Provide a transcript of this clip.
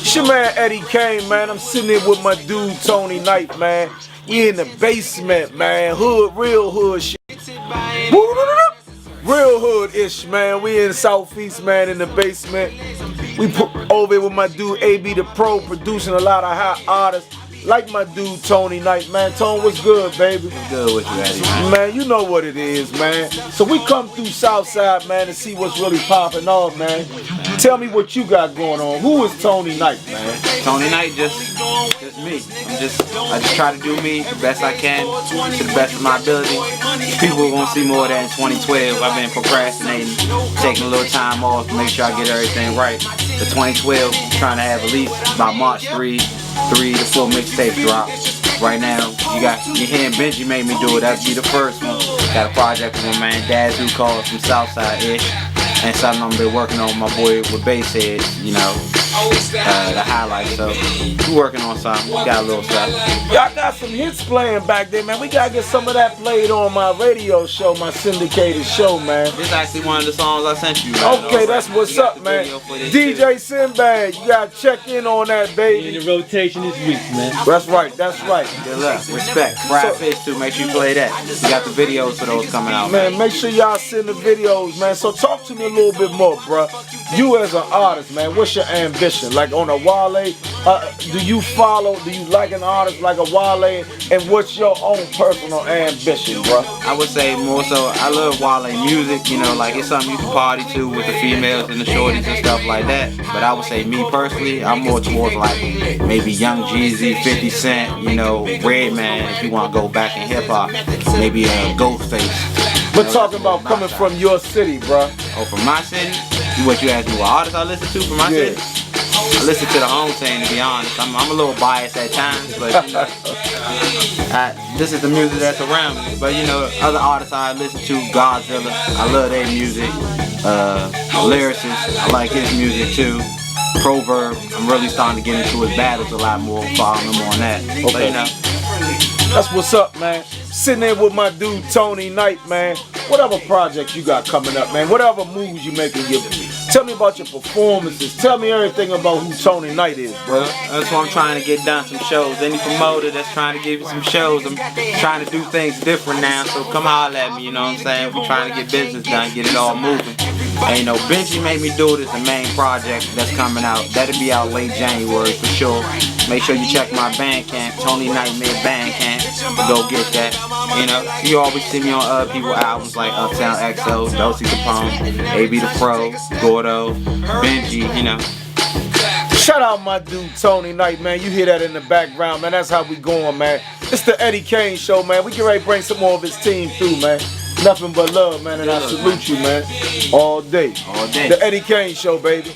It's your man Eddie Kane, man. I'm sitting here with my dude Tony Knight, man. We in the basement, man. Hood, real hood shit. Real hood-ish, man. We in Southeast, man, in the basement. We put over here with my dude AB the Pro, producing a lot of hot artists. Like my dude Tony Knight, man. Tone, what's good, baby? Good with you, Eddie, man. Man, you know what it is, man. So we come through Southside, man, to see what's really popping off, man. Tell me what you got going on. Who is Tony Knight, man? Tony Knight, just me. I just try to do me the best I can, to the best of my ability. People are gonna see more of that in 2012. I've been procrastinating, taking a little time off to make sure I get everything right. For 2012, trying to have at least by March 3 to 4 mixtapes drop. Right now, you hearing Benji made me do it. That'd be the first one. Got a project with my man Dazoo called from Southside-ish. And something I'm been working on with my boy with Basshead, you know, the highlights. So we working on something. We got a little stuff. Y'all got some hits playing back there, man. We gotta get some of that played on my radio show, my syndicated show, man. This is actually one of the songs I sent you, man. Okay, that's what's up, man. DJ Sinbad, you gotta check in on that, baby. In the rotation this week, man. That's right, that's right. Good luck, respect. Fried Fish too, make sure you play that. You got the videos for those coming out, man. Make sure y'all send the videos, man. So talk to me a little bit more, bruh. You as an artist, man, what's your ambition? Like on a Wale, do you like an artist like a Wale, and what's your own personal ambition, bruh? I would say more so, I love Wale music, you know, like it's something you can party to with the females and the shorties and stuff like that. But I would say me personally, I'm more towards like maybe Young Jeezy, 50 Cent, you know, Redman, if you want to go back in hip hop, maybe a Ghostface. We're talking about coming from your city, bruh. Oh, from my city? What you asked me, what artists I listen to from my city? I listen to the home team, to be honest. I'm a little biased at times, but you know, this is the music that's around me. But you know, other artists I listen to, Godzilla, I love their music. Lyricist, I like his music too. Proverb, I'm really starting to get into his battles a lot more, following him on that. Okay. But you know, that's what's up, man. Sitting there with my dude Tony Knight, man. Whatever projects you got coming up, man. Whatever moves you making, tell me about your performances. Tell me everything about who Tony Knight is, bro. That's what I'm trying to get done, some shows. Any promoter that's trying to give you some shows, I'm trying to do things different now, so come holler at me, you know what I'm saying? We're trying to get business done, get it all moving. And you know, Benji Made Me Do It is the main project that's coming out. That'll be out late January for sure. Make sure you check my Bandcamp, Tony Nightmare Bandcamp. Go get that. You know, you always see me on other people's albums like Uptown XO, Dulcie Capone, AB the Pro, Gordo, Benji, you know. Shout out my dude Tony Knight, man. You hear that in the background, man. That's how we going, man. It's the Eddie Kane Show, man. We get ready to bring some more of his team through, man. Nothing but love, man, and I salute you, man. All day. All day. The Eddie Kane Show, baby.